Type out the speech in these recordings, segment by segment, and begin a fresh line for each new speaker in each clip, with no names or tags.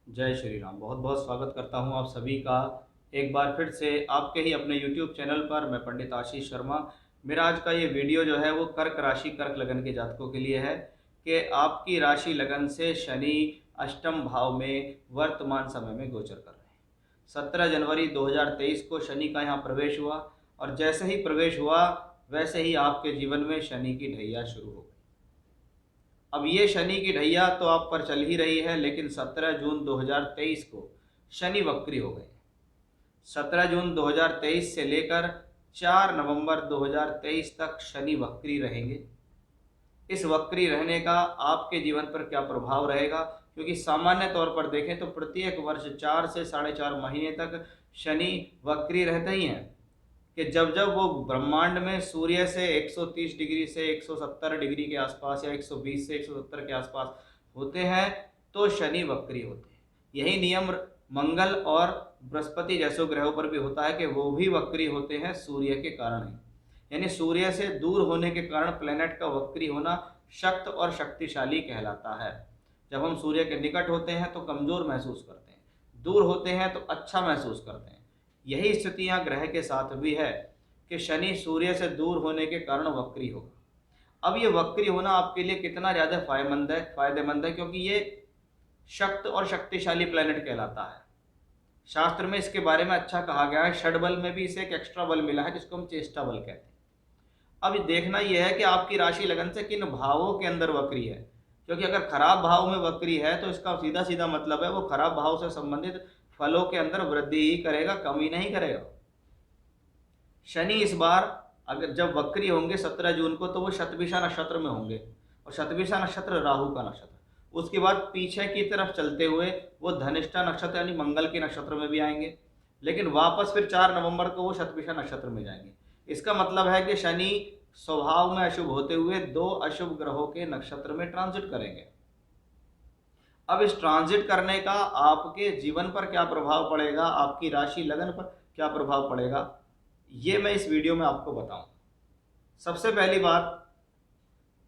जय श्री राम। बहुत बहुत स्वागत करता हूं आप सभी का एक बार फिर से आपके ही अपने YouTube चैनल पर। मैं पंडित आशीष शर्मा। मेरा आज का ये वीडियो जो है वो कर्क राशि कर्क लगन के जातकों के लिए है कि आपकी राशि लगन से शनि अष्टम भाव में वर्तमान समय में गोचर कर रहे हैं। 17 जनवरी 2023 को शनि का यहाँ प्रवेश हुआ और जैसे ही प्रवेश हुआ वैसे ही आपके जीवन में शनि की ढैया शुरू हो गई। अब ये शनि की ढैया तो आप पर चल ही रही है, लेकिन 17 जून 2023 को शनि वक्री हो गए। 17 जून 2023 से लेकर 4 नवंबर 2023 तक शनि वक्री रहेंगे। इस वक्री रहने का आपके जीवन पर क्या प्रभाव रहेगा, क्योंकि सामान्य तौर पर देखें तो प्रत्येक वर्ष 4 से 4.5 महीने तक शनि वक्री रहते ही हैं। कि जब जब वो ब्रह्मांड में सूर्य से 130 डिग्री से 170 डिग्री के आसपास या 120 से 170 के आसपास होते हैं तो शनि वक्री होते हैं। यही नियम मंगल और बृहस्पति जैसे ग्रहों पर भी होता है कि वो भी वक्री होते हैं सूर्य के कारण ही। यानी सूर्य से दूर होने के कारण प्लेनेट का वक्री होना शक्त और शक्तिशाली कहलाता है। जब हम सूर्य के निकट होते हैं तो कमजोर महसूस करते हैं, दूर होते हैं तो अच्छा महसूस करते हैं। यही स्थितियां ग्रह के साथ भी है कि शनि सूर्य से दूर होने के कारण वक्री होगा। अब ये वक्री होना आपके लिए कितना ज़्यादा फायदेमंद है, क्योंकि ये शक्त और शक्तिशाली प्लेनेट कहलाता है। शास्त्र में इसके बारे में अच्छा कहा गया है। षड में भी इसे एक एक्स्ट्रा बल मिला है जिसको हम चेष्टा बल कहते हैं। अब देखना यह है कि आपकी राशि लगन से किन भावों के अंदर वक्री है, क्योंकि अगर खराब भाव में वक्री है तो इसका सीधा सीधा मतलब है वो खराब भाव से संबंधित फलों के अंदर वृद्धि ही करेगा, कमी नहीं करेगा। शनि इस बार अगर जब वक्री होंगे 17 जून को तो वो शतभिषा नक्षत्र में होंगे, और शतभिषा नक्षत्र राहु का नक्षत्र। उसके बाद पीछे की तरफ चलते हुए वो धनिष्ठा नक्षत्र यानी मंगल के नक्षत्र में भी आएंगे, लेकिन वापस फिर 4 नवंबर को वो शतभिषा नक्षत्र में जाएंगे। इसका मतलब है कि शनि स्वभाव में अशुभ होते हुए दो अशुभ ग्रहों के नक्षत्र में ट्रांजिट करेंगे। अब इस ट्रांजिट करने का आपके जीवन पर क्या प्रभाव पड़ेगा, आपकी राशि लगन पर क्या प्रभाव पड़ेगा, ये मैं इस वीडियो में आपको बताऊं। सबसे पहली बात,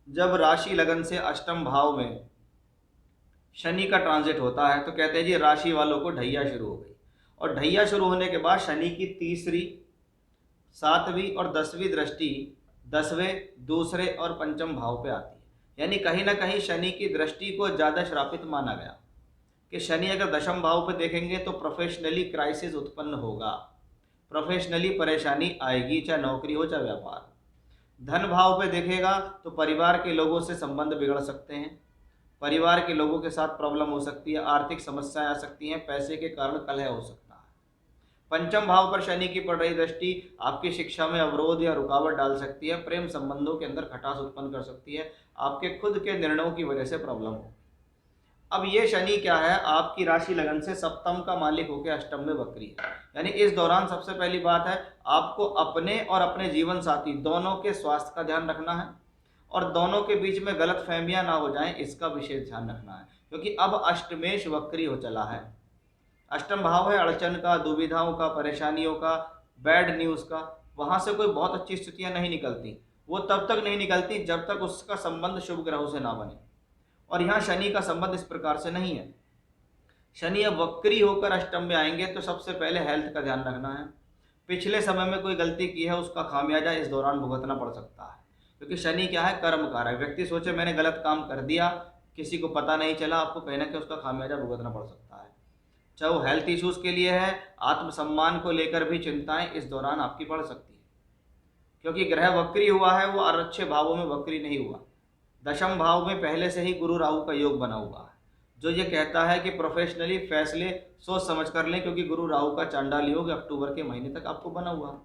जब राशि लगन से अष्टम भाव में शनि का ट्रांजिट होता है तो कहते हैं जी राशि वालों को ढैया शुरू हो गई। और ढैया शुरू होने के बाद शनि की तीसरी, सातवीं और 10वीं दृष्टि 10वें, दूसरे और पंचम भाव पे आती है। यानी कहीं ना कहीं शनि की दृष्टि को ज़्यादा श्रापित माना गया कि शनि अगर दशम भाव पे देखेंगे तो प्रोफेशनली क्राइसिस उत्पन्न होगा, प्रोफेशनली परेशानी आएगी, चाहे नौकरी हो चाहे व्यापार। धन भाव पे देखेगा तो परिवार के लोगों से संबंध बिगड़ सकते हैं, परिवार के लोगों के साथ प्रॉब्लम हो सकती है, आर्थिक समस्याएं आ सकती हैं, पैसे के कारण कलह हो सकता है। पंचम भाव पर शनि की पड़ रही दृष्टि आपकी शिक्षा में अवरोध या रुकावट डाल सकती है, प्रेम संबंधों के अंदर खटास उत्पन्न कर सकती है, आपके खुद के निर्णयों की वजह से प्रॉब्लम हो। अब ये शनि क्या है, आपकी राशि लगन से सप्तम का मालिक होकर अष्टम में वक्री है। यानी इस दौरान सबसे पहली बात है आपको अपने और अपने जीवन साथी दोनों के स्वास्थ्य का ध्यान रखना है, और दोनों के बीच में गलत फहमियां ना हो जाएं इसका विशेष ध्यान रखना है, क्योंकि अब अष्टमेश वक्री हो चला है। अष्टम भाव है अड़चन का, दुविधाओं का, परेशानियों का, बैड न्यूज़ का। वहां से कोई बहुत अच्छी स्थितियां नहीं निकलती, वो तब तक नहीं निकलती जब तक उसका संबंध शुभ ग्रहों से ना बने। और यहाँ शनि का संबंध इस प्रकार से नहीं है। शनि अब वक्री होकर अष्टम में आएंगे तो सबसे पहले हेल्थ का ध्यान रखना है। पिछले समय में कोई गलती की है उसका खामियाजा इस दौरान भुगतना पड़ सकता है, क्योंकि शनि क्या है, कर्म कारक। व्यक्ति सोचे मैंने गलत काम कर दिया, किसी को पता नहीं चला, आपको कहीं ना कहीं उसका खामियाजा भुगतना पड़ सकता है। चाहे वो हेल्थ इश्यूज के लिए है, आत्मसम्मान को लेकर भी चिंताएं इस दौरान आपकी बढ़ सकती है, क्योंकि ग्रह वक्री हुआ है वो और अच्छे भावों में वक्री नहीं हुआ। दशम भाव में पहले से ही गुरु राहु का योग बना हुआ है, जो ये कहता है कि प्रोफेशनली फैसले सोच समझ कर लें, क्योंकि गुरु राहु का चांडाल योग अक्टूबर के महीने तक आपको बना हुआ है।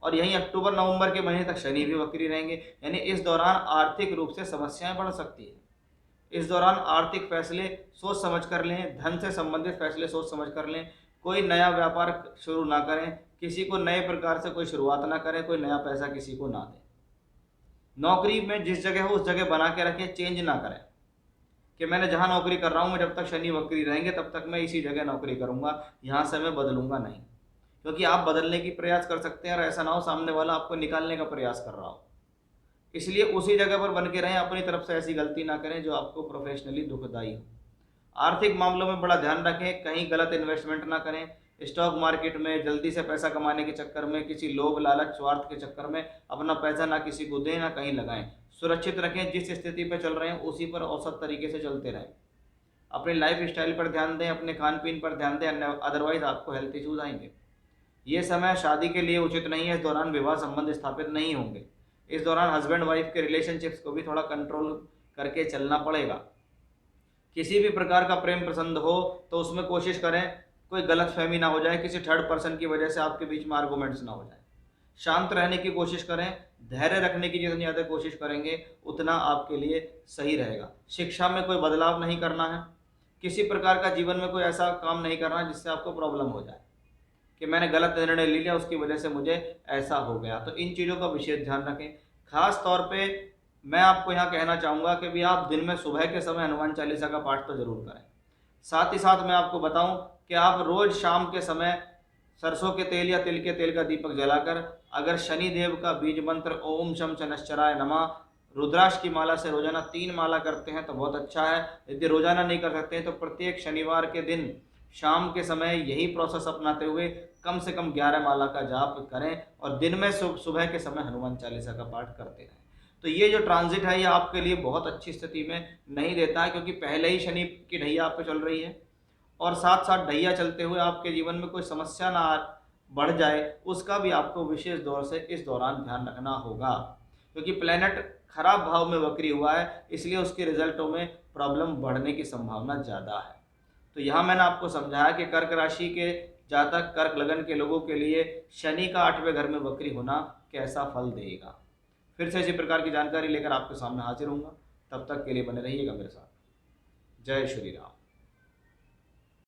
और यहीं अक्टूबर नवंबर के महीने तक शनि भी वक्री रहेंगे। यानी इस दौरान आर्थिक रूप से समस्याएं बढ़ सकती है। इस दौरान आर्थिक फैसले सोच समझ कर लें, धन से संबंधित फैसले सोच समझ कर लें। कोई नया व्यापार शुरू ना करें, किसी को नए प्रकार से कोई शुरुआत ना करें, कोई नया पैसा किसी को ना दें। नौकरी में जिस जगह हो उस जगह बना के रखें, चेंज ना करें कि मैंने जहाँ नौकरी कर रहा हूँ मैं जब तक शनि वक्री रहेंगे तब तक मैं इसी जगह नौकरी करूँगा, यहाँ से मैं बदलूंगा नहीं। क्योंकि आप बदलने की प्रयास कर सकते हैं और ऐसा ना हो सामने वाला आपको निकालने का प्रयास कर रहा हो। इसलिए उसी जगह पर बन के रहें, अपनी तरफ से ऐसी गलती ना करें जो आपको प्रोफेशनली दुखदाई हो। आर्थिक मामलों में बड़ा ध्यान रखें, कहीं गलत इन्वेस्टमेंट ना करें। स्टॉक मार्केट में जल्दी से पैसा कमाने के चक्कर में, किसी लोभ लालच स्वार्थ के चक्कर में अपना पैसा ना किसी को दें ना कहीं लगाएं। सुरक्षित रखें, जिस स्थिति पर चल रहे हैं उसी पर औसत तरीके से चलते रहें। अपनी लाइफ स्टाइल पर ध्यान दें, अपने खान पीन पर ध्यान दें, अदरवाइज आपको हेल्थ इश्यूज आएंगे। ये समय शादी के लिए उचित नहीं है, इस दौरान विवाह संबंध स्थापित नहीं होंगे। इस दौरान हस्बैंड वाइफ के रिलेशनशिप्स को भी थोड़ा कंट्रोल करके चलना पड़ेगा। किसी भी प्रकार का प्रेम पसंद हो तो उसमें कोशिश करें कोई गलत फहमी ना हो जाए, किसी थर्ड पर्सन की वजह से आपके बीच में आर्गूमेंट्स ना हो जाए। शांत रहने की कोशिश करें, धैर्य रखने की जितनी ज़्यादा कोशिश करेंगे उतना आपके लिए सही रहेगा। शिक्षा में कोई बदलाव नहीं करना है, किसी प्रकार का जीवन में कोई ऐसा काम नहीं करना है जिससे आपको प्रॉब्लम हो जाए कि मैंने गलत निर्णय ले लिया उसकी वजह से मुझे ऐसा हो गया। तो इन चीज़ों का विशेष ध्यान रखें। खास तौर पे मैं आपको यहाँ कहना चाहूँगा कि भी आप दिन में सुबह के समय हनुमान चालीसा का पाठ तो जरूर करें। साथ ही साथ मैं आपको बताऊं कि आप रोज शाम के समय सरसों के तेल या तिल के तेल का दीपक जलाकर अगर शनि देव का बीज मंत्र ओम शम शनश्चराय नमः रुद्राक्ष की माला से रोजाना 3 माला करते हैं तो बहुत अच्छा है। यदि रोजाना नहीं कर सकते हैं तो प्रत्येक शनिवार के दिन शाम के समय यही प्रोसेस अपनाते हुए कम से कम 11 माला का जाप करें और दिन में सुबह के समय हनुमान चालीसा का पाठ करते रहें। तो ये जो ट्रांजिट है ये आपके लिए बहुत अच्छी स्थिति में नहीं देता है, क्योंकि पहले ही शनि की ढैया आप पे चल रही है और साथ साथ ढैया चलते हुए आपके जीवन में कोई समस्या ना बढ़ जाए उसका भी आपको विशेष दौर से इस दौरान ध्यान रखना होगा। क्योंकि प्लेनेट खराब भाव में वक्री हुआ है, इसलिए उसके रिजल्टों में प्रॉब्लम बढ़ने की संभावना ज़्यादा है। तो यहाँ मैंने आपको समझाया कि कर्क राशि के जातक कर्क लगन के लोगों के लिए शनि का 8वें घर में वक्री होना कैसा फल देगा। फिर से इसी प्रकार की जानकारी लेकर आपके सामने हाजिर होऊंगा, तब तक के लिए बने रहिएगा मेरे साथ। जय श्री राम।